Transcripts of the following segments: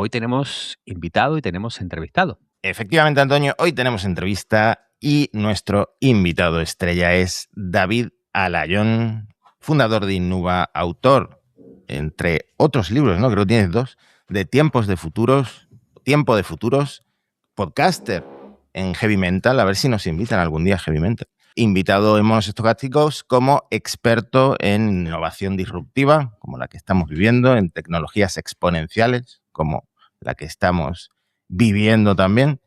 hoy tenemos invitado y tenemos entrevistado. Efectivamente, Antonio, hoy tenemos entrevista y nuestro invitado estrella es David Alayón, fundador de Innuba, autor, entre otros libros, ¿no? Creo que tienes 2, de Tiempo de Futuros, podcaster en Heavy Mental, a ver si nos invitan algún día a Heavy Mental. Invitado en Monos Estocásticos como experto en innovación disruptiva, como la que estamos viviendo, en tecnologías exponenciales, como la que estamos viviendo también.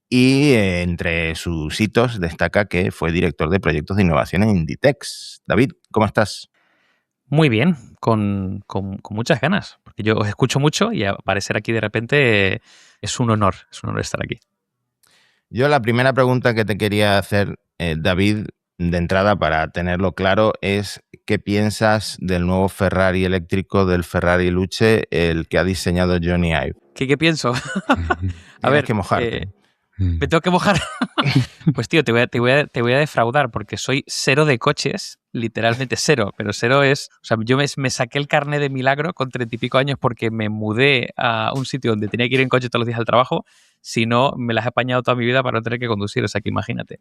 Y entre sus hitos destaca que fue director de proyectos de innovación en Inditex. David, ¿cómo estás? Muy bien, con muchas ganas, porque yo os escucho mucho y aparecer aquí de repente es un honor estar aquí. Yo la primera pregunta que te quería hacer, David, de entrada para tenerlo claro, es ¿qué piensas del nuevo Ferrari eléctrico, del Ferrari Luce, el que ha diseñado Johnny Ive? ¿Qué pienso? Tienes que mojarte. ¿Me tengo que mojar? Pues tío, te voy a defraudar porque soy cero de coches, literalmente cero, pero cero es... O sea, yo me saqué el carné de milagro con 30 y pico años porque me mudé a un sitio donde tenía que ir en coche todos los días al trabajo, si no, me las he apañado toda mi vida para no tener que conducir, o sea que imagínate.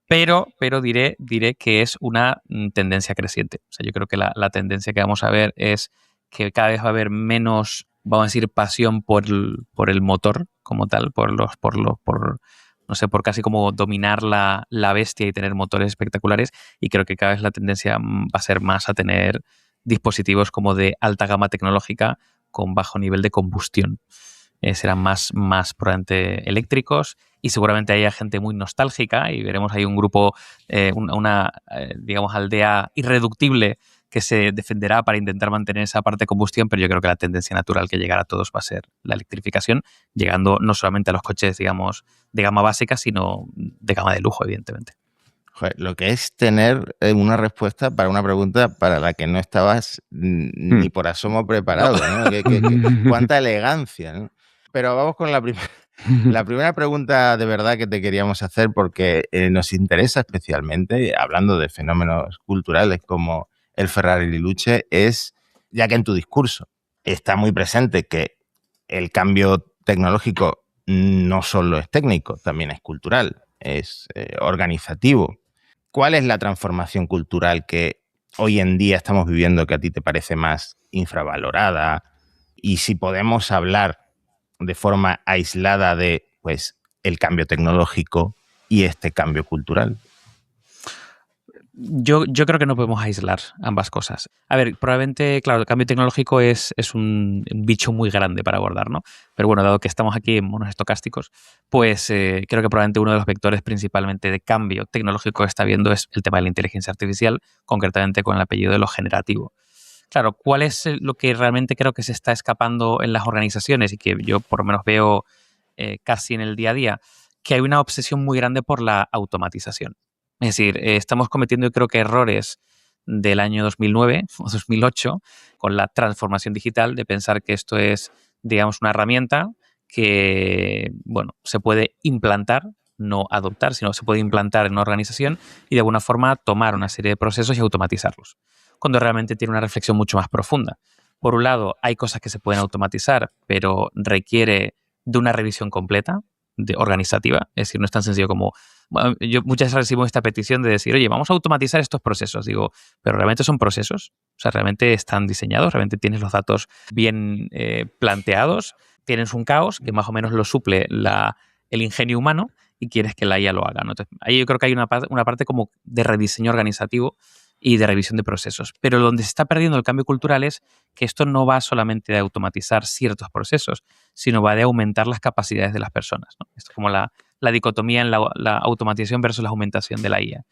Pero diré que es una tendencia creciente. O sea, yo creo que la tendencia que vamos a ver es que cada vez va a haber menos, vamos a decir, pasión por el motor como tal, no sé, por casi como dominar la bestia y tener motores espectaculares. Y creo que cada vez la tendencia va a ser más a tener dispositivos como de alta gama tecnológica con bajo nivel de combustión. Serán más probablemente eléctricos y seguramente haya gente muy nostálgica y veremos ahí un grupo, digamos, aldea irreductible que se defenderá para intentar mantener esa parte de combustión, pero yo creo que la tendencia natural que llegará a todos va a ser la electrificación, llegando no solamente a los coches, digamos, de gama básica, sino de gama de lujo, evidentemente. Joder, lo que es tener una respuesta para una pregunta para la que no estabas ni por asomo preparado, ¿no? Cuánta elegancia, ¿no? Pero vamos con la primera pregunta de verdad que te queríamos hacer porque nos interesa especialmente, hablando de fenómenos culturales como el Ferrari Luce, es, ya que en tu discurso está muy presente que el cambio tecnológico no solo es técnico, también es cultural, es organizativo. ¿Cuál es la transformación cultural que hoy en día estamos viviendo que a ti te parece más infravalorada? Y si podemos hablar de forma aislada de, pues, el cambio tecnológico y este cambio cultural. Yo creo que no podemos aislar ambas cosas. A ver, probablemente, claro, el cambio tecnológico es un bicho muy grande para abordar, ¿no? Pero bueno, dado que estamos aquí en monos estocásticos, pues creo que probablemente uno de los vectores principalmente de cambio tecnológico que está viendo es el tema de la inteligencia artificial, concretamente con el apellido de lo generativo. Claro, ¿cuál es lo que realmente creo que se está escapando en las organizaciones y que yo por lo menos veo casi en el día a día? Que hay una obsesión muy grande por la automatización. Es decir, estamos cometiendo, creo que, errores del año 2009 o 2008 con la transformación digital de pensar que esto es, digamos, una herramienta que, bueno, se puede implantar, no adoptar, sino se puede implantar en una organización y de alguna forma tomar una serie de procesos y automatizarlos, cuando realmente tiene una reflexión mucho más profunda. Por un lado, hay cosas que se pueden automatizar, pero requiere de una revisión completa, organizativa. Es decir, no es tan sencillo como... Bueno, yo muchas veces recibo esta petición de decir, oye, vamos a automatizar estos procesos. Digo, ¿pero realmente son procesos? O sea, ¿realmente están diseñados? ¿Realmente tienes los datos bien planteados? ¿Tienes un caos que más o menos lo suple el ingenio humano y quieres que la IA lo haga, ¿no? Entonces, ahí yo creo que hay una parte como de rediseño organizativo y de revisión de procesos. Pero donde se está perdiendo el cambio cultural es que esto no va solamente de automatizar ciertos procesos, sino va de aumentar las capacidades de las personas, ¿no? Esto es como la dicotomía en la automatización versus la aumentación de la IA.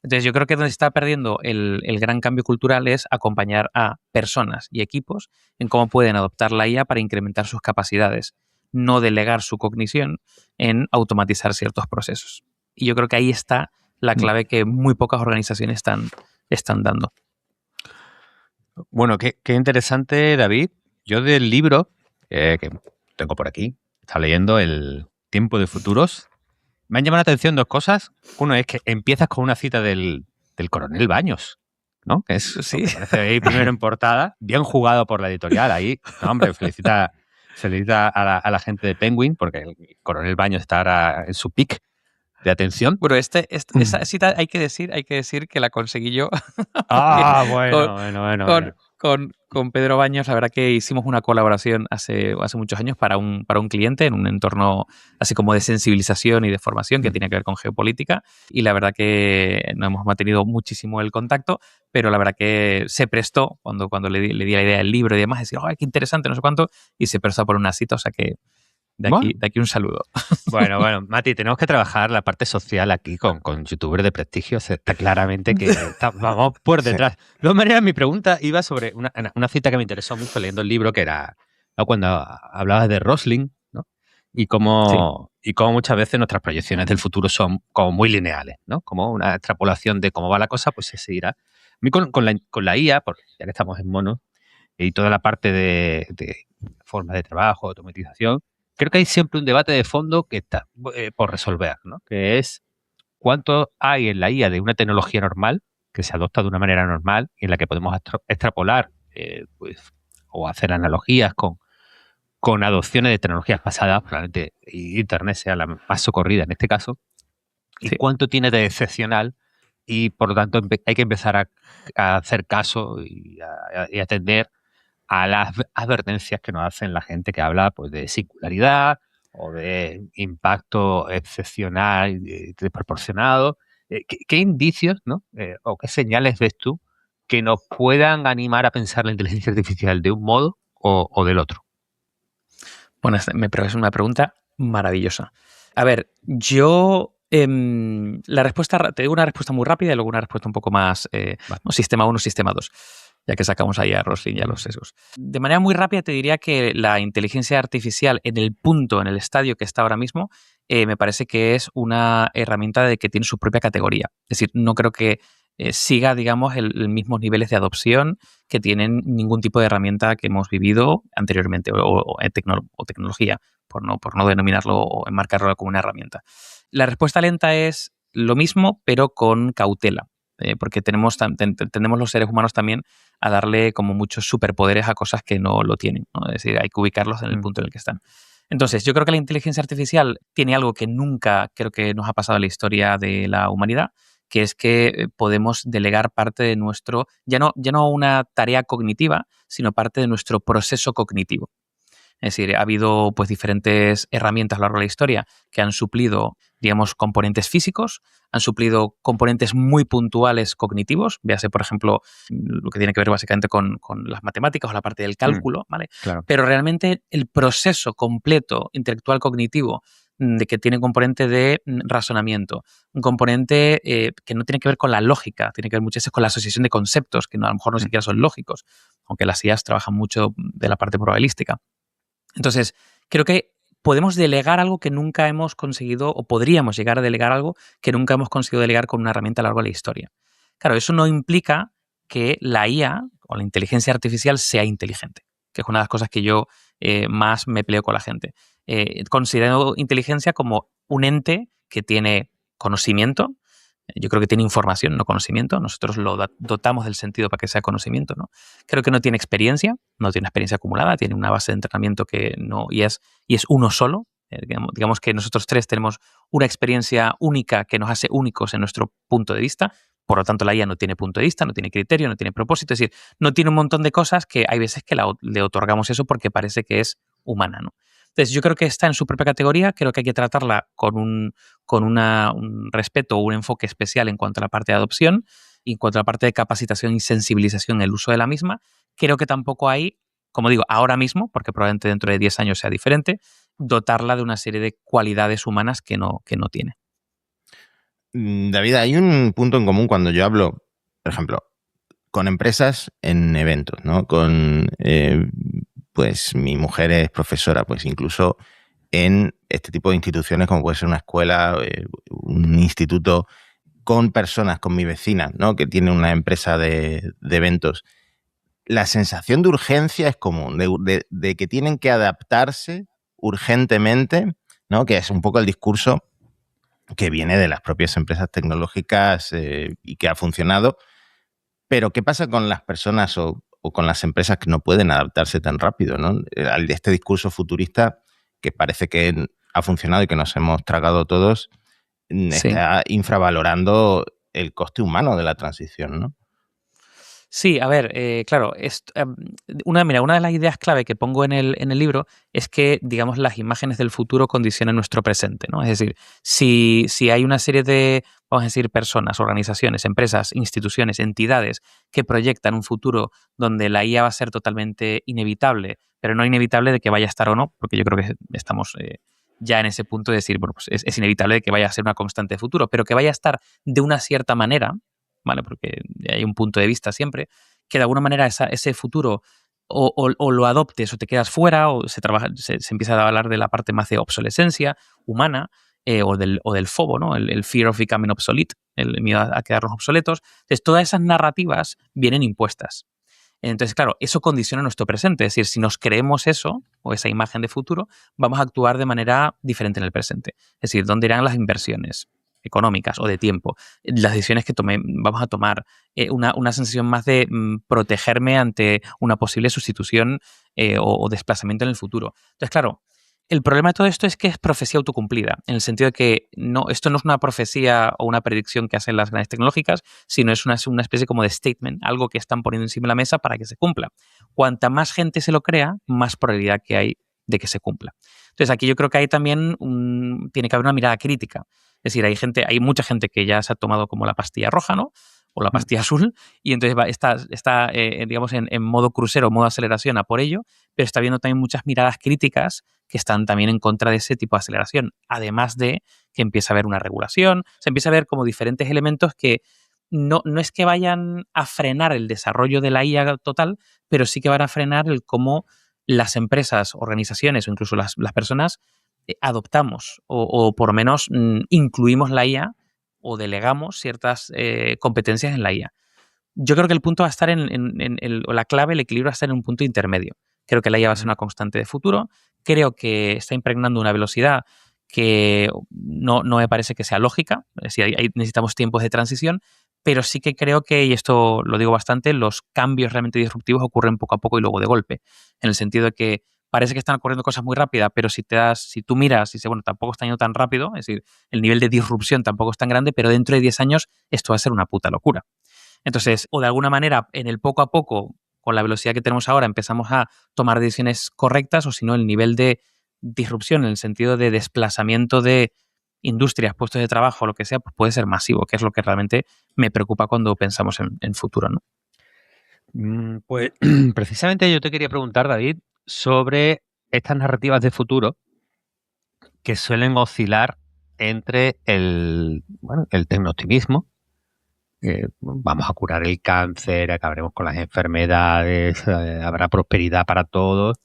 Entonces yo creo que donde se está perdiendo el gran cambio cultural es acompañar a personas y equipos en cómo pueden adoptar la IA para incrementar sus capacidades, no delegar su cognición en automatizar ciertos procesos. Y yo creo que ahí está la clave que muy pocas organizaciones están dando. Bueno, qué interesante, David. Yo del libro que tengo por aquí, estaba leyendo El Tiempo de Futuros. Me han llamado la atención 2 cosas. Uno es que empiezas con una cita del coronel Baños, ¿no? Que es, Sí. que aparece ahí primero en portada. Bien jugado por la editorial ahí. No, hombre, se le dice a la gente de Penguin, porque el coronel Baños está ahora en su pick de atención. Bueno, esa cita hay que decir que la conseguí yo. Bueno. Con Pedro Baños, la verdad que hicimos una colaboración hace muchos años para un cliente en un entorno así como de sensibilización y de formación que tiene que ver con geopolítica, y la verdad que no hemos mantenido muchísimo el contacto, pero la verdad que se prestó cuando le di la idea del libro y demás, decir, ¡ay, qué interesante, no sé cuánto! Y se prestó por una cita, o sea que de aquí un saludo. Bueno, Mati, tenemos que trabajar la parte social aquí con youtubers de prestigio. O sea, está claramente que vamos por detrás. De todas maneras, mi pregunta iba sobre una cita que me interesó mucho leyendo el libro, que era, ¿no?, cuando hablabas de Rosling, ¿no? Y cómo muchas veces nuestras proyecciones del futuro son como muy lineales, ¿no? Como una extrapolación de cómo va la cosa, pues se seguirá. A mí con la IA, ya que estamos en mono, y toda la parte de forma de trabajo, automatización, creo que hay siempre un debate de fondo que está por resolver, ¿no? Que es cuánto hay en la IA de una tecnología normal que se adopta de una manera normal y en la que podemos extrapolar pues, o hacer analogías con adopciones de tecnologías pasadas, probablemente Internet sea la más socorrida en este caso, y cuánto tiene de excepcional, y por lo tanto hay que empezar a hacer caso y atender a las advertencias que nos hacen la gente que habla, pues, de singularidad o de impacto excepcional y desproporcionado. ¿Qué indicios, ¿no? O qué señales ves tú que nos puedan animar a pensar la inteligencia artificial de un modo o del otro? Bueno, es una pregunta maravillosa. A ver, yo la respuesta, te digo una respuesta muy rápida y luego una respuesta un poco más sistema 1, sistema 2. Ya que sacamos ahí a Rosling y a los sesgos. De manera muy rápida te diría que la inteligencia artificial en el estadio que está ahora mismo, me parece que es una herramienta de que tiene su propia categoría. Es decir, no creo que siga, digamos, los mismos niveles de adopción que tienen ningún tipo de herramienta que hemos vivido anteriormente o tecnología, por no denominarlo o enmarcarlo como una herramienta. La respuesta lenta es lo mismo, pero con cautela. Porque tendemos los seres humanos también a darle como muchos superpoderes a cosas que no lo tienen, ¿no? Es decir, hay que ubicarlos en el punto en el que están. Entonces, yo creo que la inteligencia artificial tiene algo que nunca creo que nos ha pasado en la historia de la humanidad, que es que podemos delegar parte de nuestro, ya no una tarea cognitiva, sino parte de nuestro proceso cognitivo. Es decir, ha habido pues diferentes herramientas a lo largo de la historia que han suplido, digamos, componentes físicos, han suplido componentes muy puntuales cognitivos, véase, por ejemplo, lo que tiene que ver básicamente con las matemáticas o la parte del cálculo, ¿vale? Claro. Pero realmente el proceso completo intelectual cognitivo de que tiene un componente de razonamiento, un componente que no tiene que ver con la lógica, tiene que ver muchas veces con la asociación de conceptos, que a lo mejor no siquiera son lógicos, aunque las IAs trabajan mucho de la parte probabilística. Entonces, creo que podemos delegar algo que nunca hemos conseguido, o podríamos llegar a delegar algo que nunca hemos conseguido delegar con una herramienta a lo largo de la historia. Claro, eso no implica que la IA o la inteligencia artificial sea inteligente, que es una de las cosas que yo más me peleo con la gente. Considero inteligencia como un ente que tiene conocimiento. Yo creo que tiene información, no conocimiento. Nosotros lo dotamos del sentido para que sea conocimiento, ¿no? Creo que no tiene experiencia acumulada, tiene una base de entrenamiento que no, y es uno solo. Digamos que nosotros tres tenemos una experiencia única que nos hace únicos en nuestro punto de vista. Por lo tanto, la IA no tiene punto de vista, no tiene criterio, no tiene propósito. Es decir, no tiene un montón de cosas que hay veces que le otorgamos eso porque parece que es humana, ¿no? Entonces, yo creo que está en su propia categoría, creo que hay que tratarla con un respeto o un enfoque especial en cuanto a la parte de adopción y en cuanto a la parte de capacitación y sensibilización en el uso de la misma. Creo que tampoco hay, como digo, ahora mismo, porque probablemente dentro de 10 años sea diferente, dotarla de una serie de cualidades humanas que no tiene. David, hay un punto en común cuando yo hablo, por ejemplo, con empresas en eventos, ¿no? Pues mi mujer es profesora, pues incluso en este tipo de instituciones como puede ser una escuela, un instituto, con personas, con mi vecina, ¿no? Que tiene una empresa de eventos. La sensación de urgencia es común, de que tienen que adaptarse urgentemente, ¿no? Que es un poco el discurso que viene de las propias empresas tecnológicas y que ha funcionado. Pero ¿qué pasa con las personas o o con las empresas que no pueden adaptarse tan rápido, ¿no? Este discurso futurista que parece que ha funcionado y que nos hemos tragado todos, está infravalorando el coste humano de la transición, ¿no? Sí, a ver, claro, una de las ideas clave que pongo en el libro es que, digamos, las imágenes del futuro condicionan nuestro presente, ¿no? Es decir, si hay una serie de, vamos a decir, personas, organizaciones, empresas, instituciones, entidades que proyectan un futuro donde la IA va a ser totalmente inevitable, pero no inevitable de que vaya a estar o no, porque yo creo que estamos ya en ese punto de decir, bueno, pues es inevitable de que vaya a ser una constante de futuro, pero que vaya a estar de una cierta manera, ¿vale? Porque hay un punto de vista siempre, que de alguna manera ese futuro o lo adoptes o te quedas fuera o se empieza a hablar de la parte más de obsolescencia humana o del FOBO, ¿no? El fear of becoming obsolete, el miedo a quedarnos obsoletos. Entonces, todas esas narrativas vienen impuestas. Entonces, claro, eso condiciona nuestro presente. Es decir, si nos creemos eso o esa imagen de futuro, vamos a actuar de manera diferente en el presente. Es decir, ¿dónde irán las inversiones económicas o de tiempo? Las decisiones que vamos a tomar, una sensación más de protegerme ante una posible sustitución o desplazamiento en el futuro. Entonces, claro, el problema de todo esto es que es profecía autocumplida, en el sentido de que esto no es una profecía o una predicción que hacen las grandes tecnológicas, sino es una especie como de statement, algo que están poniendo encima de la mesa para que se cumpla. Cuanta más gente se lo crea, más probabilidad que hay de que se cumpla. Entonces, aquí yo creo que hay también tiene que haber una mirada crítica. Es decir, hay mucha gente que ya se ha tomado como la pastilla roja, ¿no? O la pastilla azul, y entonces está digamos, en modo crucero, modo aceleración a por ello, pero está viendo también muchas miradas críticas que están también en contra de ese tipo de aceleración, además de que empieza a haber una regulación, se empieza a ver como diferentes elementos que no es que vayan a frenar el desarrollo de la IA total, pero sí que van a frenar el cómo las empresas, organizaciones o incluso las personas adoptamos o por lo menos incluimos la IA o delegamos ciertas competencias en la IA. Yo creo que el punto va a estar o la clave, el equilibrio va a estar en un punto intermedio. Creo que la IA va a ser una constante de futuro. Creo que está impregnando una velocidad que no me parece que sea lógica. Es decir, necesitamos tiempos de transición, pero sí que creo que, y esto lo digo bastante, los cambios realmente disruptivos ocurren poco a poco y luego de golpe. En el sentido de que parece que están ocurriendo cosas muy rápidas, pero si tú miras y dices, bueno, tampoco está yendo tan rápido, es decir, el nivel de disrupción tampoco es tan grande, pero dentro de 10 años esto va a ser una puta locura. Entonces, o de alguna manera, en el poco a poco, con la velocidad que tenemos ahora, empezamos a tomar decisiones correctas, o si no, el nivel de disrupción, en el sentido de desplazamiento de industrias, puestos de trabajo, lo que sea, pues puede ser masivo, que es lo que realmente me preocupa cuando pensamos en futuro, ¿no? Pues precisamente yo te quería preguntar, David, sobre estas narrativas de futuro que suelen oscilar entre el tecnooptimismo, vamos a curar el cáncer, acabaremos con las enfermedades, habrá prosperidad para todos,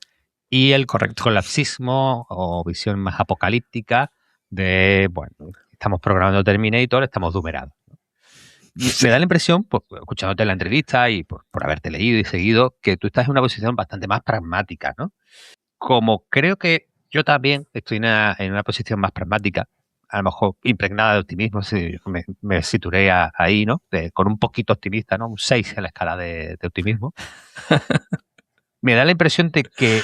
y el colapsismo o visión más apocalíptica de, bueno, estamos programando Terminator, estamos doomerados. Me da la impresión, pues, escuchándote la entrevista y por haberte leído y seguido, que tú estás en una posición bastante más pragmática, ¿no? Como creo que yo también estoy en una posición más pragmática, a lo mejor impregnada de optimismo, si me situaré ahí, ¿no? Con un poquito optimista, ¿no? Un 6 en la escala de optimismo. Me da la impresión de que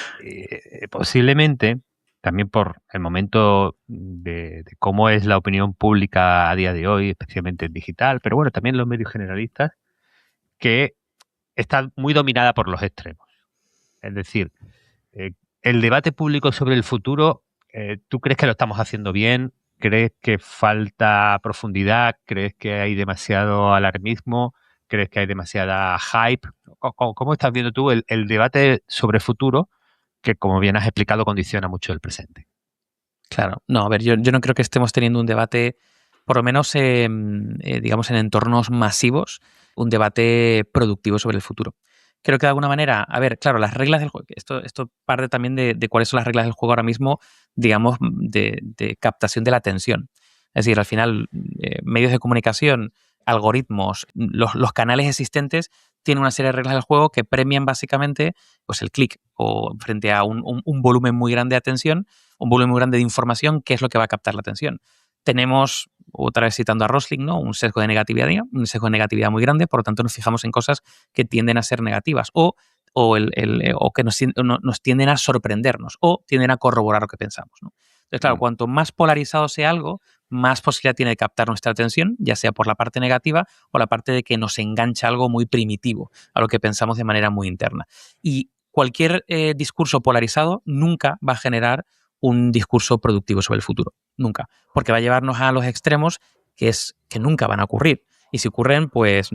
posiblemente, también por el momento de cómo es la opinión pública a día de hoy, especialmente en digital, pero bueno, también los medios generalistas, que está muy dominada por los extremos. Es decir, el debate público sobre el futuro, ¿tú crees que lo estamos haciendo bien? ¿Crees que falta profundidad? ¿Crees que hay demasiado alarmismo? ¿Crees que hay demasiada hype? ¿Cómo estás viendo tú el debate sobre futuro que, como bien has explicado, condiciona mucho el presente? Claro. No, a ver, yo no creo que estemos teniendo un debate, por lo menos, digamos, en entornos masivos, un debate productivo sobre el futuro. Creo que de alguna manera, a ver, claro, las reglas del juego, esto parte también de cuáles son las reglas del juego ahora mismo, digamos, de captación de la atención. Es decir, al final, medios de comunicación, algoritmos, los canales existentes tienen una serie de reglas del juego que premian básicamente pues el clic o frente a un volumen muy grande de atención, un volumen muy grande de información, ¿qué es lo que va a captar la atención? tenemos, otra vez citando a Rosling, ¿no? un sesgo de negatividad muy grande, por lo tanto nos fijamos en cosas que tienden a ser negativas o que nos tienden a sorprendernos o tienden a corroborar lo que pensamos, ¿no? Entonces, claro, cuanto más polarizado sea algo, más posibilidad tiene de captar nuestra atención, ya sea por la parte negativa o la parte de que nos engancha algo muy primitivo, a lo que pensamos de manera muy interna. Y cualquier discurso polarizado nunca va a generar un discurso productivo sobre el futuro. Nunca. Porque va a llevarnos a los extremos que nunca van a ocurrir. Y si ocurren, pues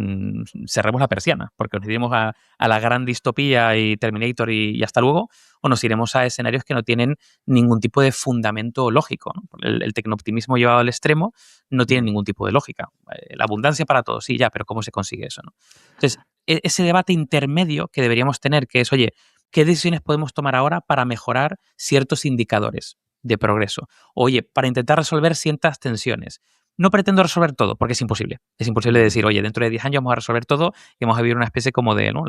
cerremos la persiana, porque nos iremos a la gran distopía y Terminator y hasta luego, o nos iremos a escenarios que no tienen ningún tipo de fundamento lógico, ¿no? El tecnooptimismo llevado al extremo no tiene ningún tipo de lógica. La abundancia para todos, sí, ya, pero ¿cómo se consigue eso, no? Entonces, ese debate intermedio que deberíamos tener, que es, oye, ¿qué decisiones podemos tomar ahora para mejorar ciertos indicadores de progreso? Oye, para intentar resolver ciertas tensiones. No pretendo resolver todo, porque es imposible. Es imposible decir, oye, dentro de 10 años vamos a resolver todo y vamos a vivir una especie como de, ¿no?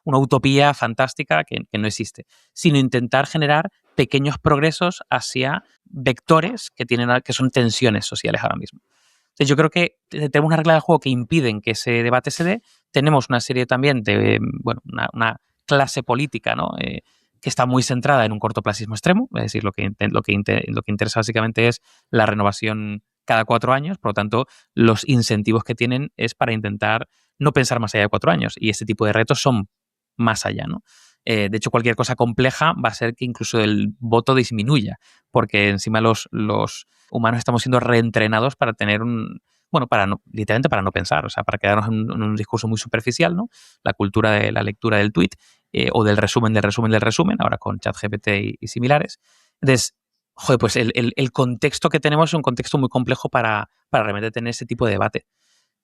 una utopía fantástica que no existe. Sino intentar generar pequeños progresos hacia vectores que son tensiones sociales ahora mismo. Entonces, yo creo que tenemos una regla del juego que impiden que ese debate se dé. Tenemos una serie también de, una clase política, ¿no? Que está muy centrada en un cortoplacismo extremo, es decir, lo que interesa básicamente es la renovación cada 4 años, por lo tanto, los incentivos que tienen es para intentar no pensar más allá de 4 años, y este tipo de retos son más allá, ¿no? De hecho, cualquier cosa compleja va a ser que incluso el voto disminuya, porque encima los humanos estamos siendo reentrenados para tener literalmente para no pensar, o sea, para quedarnos en un discurso muy superficial, ¿no? La cultura de la lectura del tweet o del resumen, ahora con ChatGPT y similares. Entonces, joder, pues el contexto que tenemos es un contexto muy complejo para realmente tener ese tipo de debate.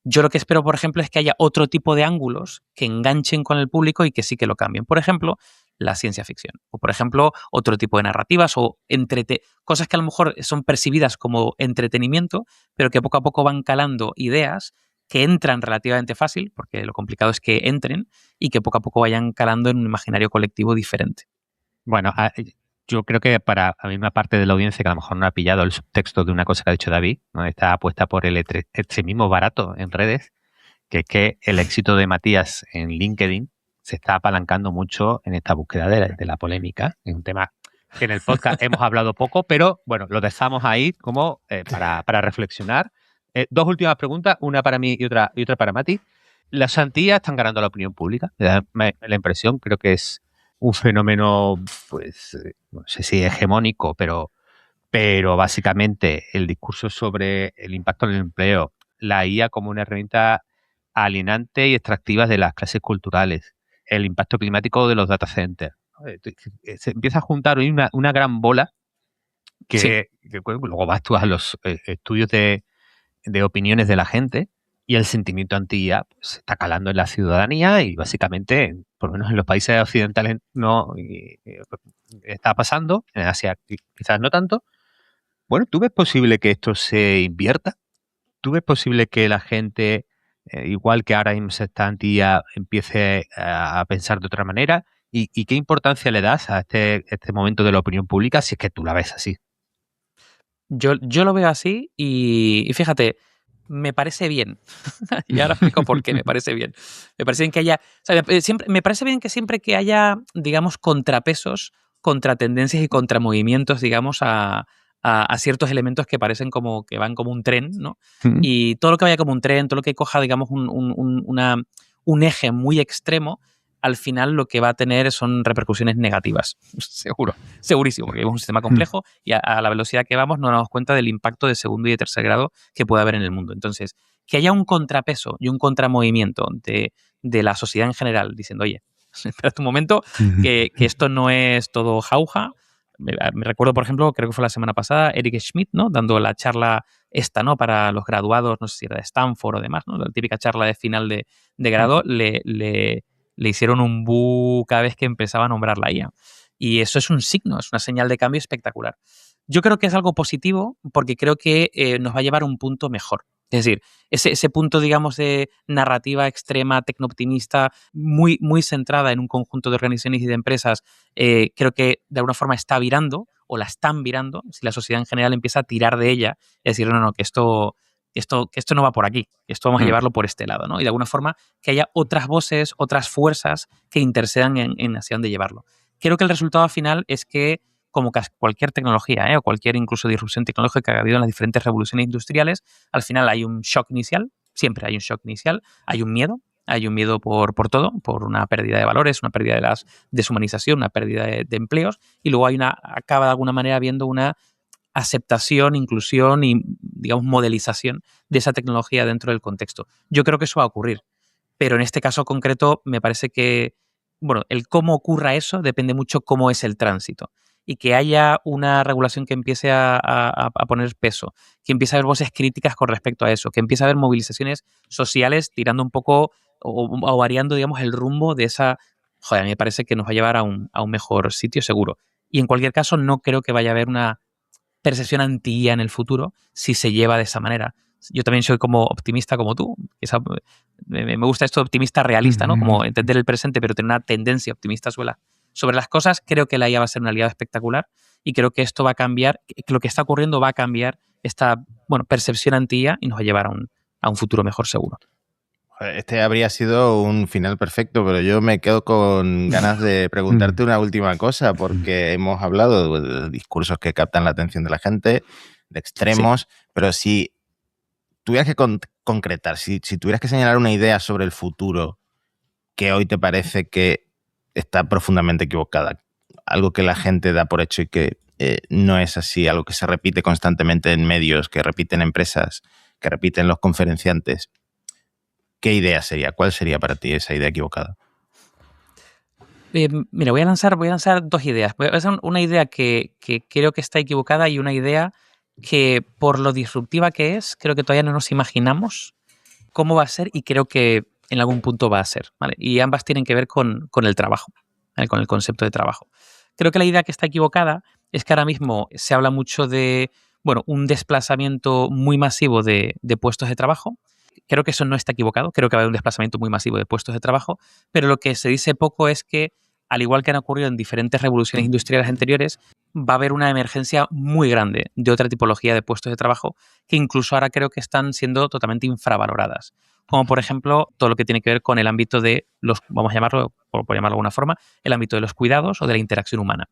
Yo lo que espero, por ejemplo, es que haya otro tipo de ángulos que enganchen con el público y que sí que lo cambien. Por ejemplo, la ciencia ficción. O, por ejemplo, otro tipo de narrativas o cosas que a lo mejor son percibidas como entretenimiento, pero que poco a poco van calando ideas que entran relativamente fácil, porque lo complicado es que entren, y que poco a poco vayan calando en un imaginario colectivo diferente. Bueno, yo creo que para la misma parte de la audiencia que a lo mejor no ha pillado el subtexto de una cosa que ha dicho David, ¿no? Está apuesta por el extremismo barato en redes, que es que el éxito de Matías en LinkedIn se está apalancando mucho en esta búsqueda de la polémica. Es un tema que en el podcast hemos hablado poco, pero bueno, lo dejamos ahí como para reflexionar. 2 últimas preguntas, una para mí y otra para Mati. Las Antillas están ganando la opinión pública. Me da la impresión, creo que es un fenómeno, pues, no sé si hegemónico, pero básicamente el discurso sobre el impacto en el empleo, la IA como una herramienta alienante y extractiva de las clases culturales, el impacto climático de los data centers. Se empieza a juntar hoy una gran bola que luego vas tú a los estudios de opiniones de la gente y el sentimiento anti-IA pues, está calando en la ciudadanía y básicamente, por lo menos en los países occidentales no está pasando, en Asia quizás no tanto. Bueno, ¿tú ves posible que esto se invierta? ¿Tú ves posible que la gente, igual que ahora mismo se está anti-IA, empiece a pensar de otra manera? ¿Y qué importancia le das a este momento de la opinión pública si es que tú la ves así? Yo lo veo así y fíjate, me parece bien. Y ahora explico por qué me parece bien. Me parece bien que haya, o sea, me parece bien que siempre que haya, digamos, contrapesos, contratendencias y contramovimientos, digamos, a ciertos elementos que parecen como que van como un tren, ¿no? Y todo lo que vaya como un tren, todo lo que coja, digamos, un eje muy extremo, al final lo que va a tener son repercusiones negativas. Seguro, segurísimo, porque es un sistema complejo y a la velocidad que vamos no nos damos cuenta del impacto de segundo y de tercer grado que puede haber en el mundo. Entonces, que haya un contrapeso y un contramovimiento de la sociedad en general diciendo, oye, espera un momento, que esto no es todo jauja. Me recuerdo, por ejemplo, creo que fue la semana pasada, Eric Schmidt, ¿no? Dando la charla esta, ¿no? Para los graduados, no sé si era de Stanford o demás, ¿no? La típica charla de final de grado, le hicieron un bu cada vez que empezaba a nombrar la IA. Y eso es un signo, es una señal de cambio espectacular. Yo creo que es algo positivo porque creo que nos va a llevar a un punto mejor. Es decir, ese punto, digamos, de narrativa extrema, tecnooptimista, muy centrada en un conjunto de organizaciones y de empresas, creo que de alguna forma está virando o la están virando, si la sociedad en general empieza a tirar de ella y decir, no, que esto no va por aquí, esto vamos a llevarlo por este lado, ¿no? Y de alguna forma que haya otras voces, otras fuerzas que intercedan en hacia dónde llevarlo. Creo que el resultado final es que, como cualquier tecnología, o cualquier incluso disrupción tecnológica que ha habido en las diferentes revoluciones industriales, al final hay un shock inicial, siempre hay un shock inicial, hay un miedo por todo, por una pérdida de valores, una pérdida de la deshumanización, una pérdida de empleos, y luego acaba de alguna manera habiendo una aceptación, inclusión y, digamos, modelización de esa tecnología dentro del contexto. Yo creo que eso va a ocurrir, pero en este caso concreto me parece que, bueno, el cómo ocurra eso depende mucho cómo es el tránsito. Y que haya una regulación que empiece a poner peso, que empiece a haber voces críticas con respecto a eso, que empiece a haber movilizaciones sociales tirando un poco o variando, digamos, el rumbo de esa... Joder, a mí me parece que nos va a llevar a un mejor sitio seguro. Y en cualquier caso no creo que vaya a haber una percepción anti-IA en el futuro si se lleva de esa manera. Yo también soy como optimista como tú. Me gusta esto de optimista realista, ¿no? Como entender el presente, pero tener una tendencia optimista sobre las cosas. Creo que la IA va a ser un aliado espectacular y creo que esto va a cambiar, que lo que está ocurriendo va a cambiar esta percepción anti-IA y nos va a llevar a un futuro mejor seguro. Este habría sido un final perfecto, pero yo me quedo con ganas de preguntarte una última cosa, porque hemos hablado de discursos que captan la atención de la gente, de extremos, pero si tuvieras que concretar, si tuvieras que señalar una idea sobre el futuro que hoy te parece que está profundamente equivocada, algo que la gente da por hecho y que no es así, algo que se repite constantemente en medios, que repiten empresas, que repiten los conferenciantes, ¿qué idea sería? ¿Cuál sería para ti esa idea equivocada? Mira, voy a lanzar dos ideas. Voy a lanzar una idea que creo que está equivocada y una idea que, por lo disruptiva que es, creo que todavía no nos imaginamos cómo va a ser y creo que en algún punto va a ser, ¿vale? Y ambas tienen que ver con el trabajo, ¿vale? Con el concepto de trabajo. Creo que la idea que está equivocada es que ahora mismo se habla mucho de, un desplazamiento muy masivo de puestos de trabajo. Creo que eso no está equivocado, creo que va a haber un desplazamiento muy masivo de puestos de trabajo, pero lo que se dice poco es que, al igual que han ocurrido en diferentes revoluciones industriales anteriores, va a haber una emergencia muy grande de otra tipología de puestos de trabajo que incluso ahora creo que están siendo totalmente infravaloradas. Como por ejemplo todo lo que tiene que ver con el ámbito de vamos a llamarlo, por llamarlo de alguna forma, el ámbito de los cuidados o de la interacción humana.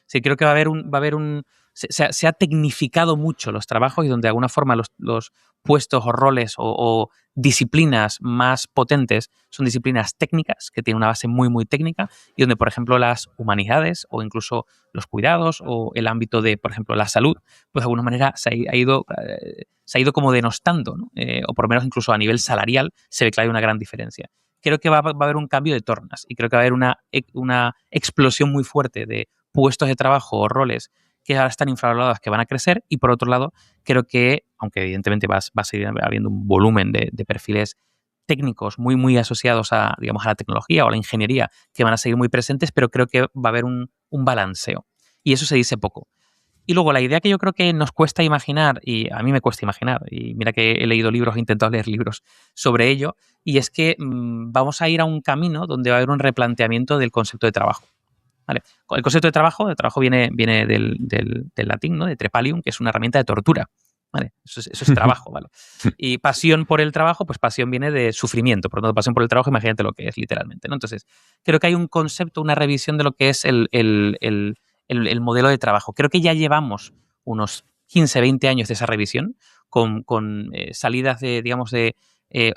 Sí, creo que va a haber un se ha tecnificado mucho los trabajos y donde de alguna forma los puestos o roles o disciplinas más potentes son disciplinas técnicas que tienen una base muy, muy técnica y donde, por ejemplo, las humanidades o incluso los cuidados o el ámbito de, por ejemplo, la salud, pues de alguna manera se ha ido como denostando, ¿no? O por lo menos incluso a nivel salarial se ve que hay una gran diferencia. Creo que va a haber un cambio de tornas y creo que va a haber una explosión muy fuerte de puestos de trabajo o roles que ahora están infravalorados, que van a crecer, y por otro lado, creo que, aunque evidentemente va a seguir habiendo un volumen de perfiles técnicos muy, muy asociados a, digamos, a la tecnología o a la ingeniería, que van a seguir muy presentes, pero creo que va a haber un balanceo. Y eso se dice poco. Y luego la idea que yo creo que nos cuesta imaginar, y a mí me cuesta imaginar, y mira que he leído libros, he intentado leer libros sobre ello, y es que vamos a ir a un camino donde va a haber un replanteamiento del concepto de trabajo. ¿Vale? El concepto de trabajo viene del latín, ¿no? De trepalium, que es una herramienta de tortura. ¿Vale? Eso es trabajo, ¿vale? Y pasión por el trabajo, pues pasión viene de sufrimiento. Por lo tanto, pasión por el trabajo, imagínate lo que es literalmente, ¿no? Entonces, creo que hay un concepto, una revisión de lo que es el modelo de trabajo. Creo que ya llevamos unos 15, 20 años de esa revisión con salidas de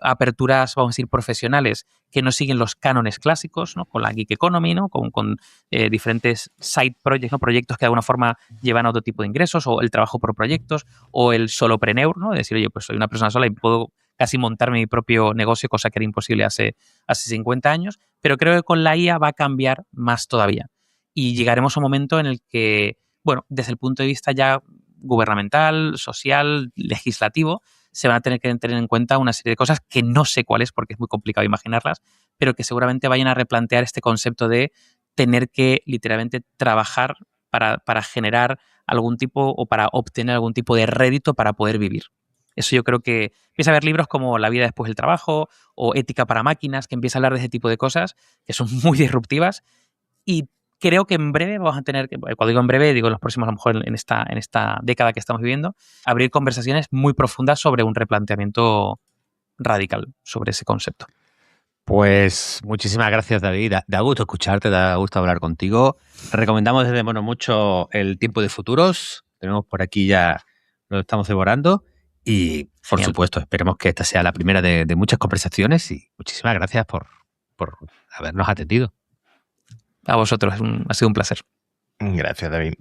aperturas, vamos a decir, profesionales que no siguen los cánones clásicos, ¿no? Con la gig economy, ¿no? Con diferentes side projects, ¿no? Proyectos que de alguna forma llevan a otro tipo de ingresos, o el trabajo por proyectos, o el solopreneur, ¿no? Es decir, oye, pues soy una persona sola y puedo casi montarme mi propio negocio, cosa que era imposible hace 50 años, pero creo que con la IA va a cambiar más todavía. Y llegaremos a un momento en el que, desde el punto de vista ya gubernamental, social, legislativo, se van a tener que tener en cuenta una serie de cosas que no sé cuáles porque es muy complicado imaginarlas, pero que seguramente vayan a replantear este concepto de tener que literalmente trabajar para generar algún tipo o para obtener algún tipo de rédito para poder vivir. Eso yo creo que empieza a haber libros como La vida después del trabajo o Ética para máquinas, que empieza a hablar de ese tipo de cosas que son muy disruptivas y creo que en breve vamos a tener, cuando digo en breve, digo en los próximos, a lo mejor en esta década que estamos viviendo, abrir conversaciones muy profundas sobre un replanteamiento radical sobre ese concepto. Pues muchísimas gracias, David. Da gusto escucharte, da gusto hablar contigo. Recomendamos desde Mono mucho El tiempo de futuros. Tenemos por aquí ya, lo estamos devorando. Y, por Genial. supuesto, esperemos que esta sea la primera de muchas conversaciones. Y muchísimas gracias por habernos atendido. A vosotros, ha sido un placer. Gracias, David.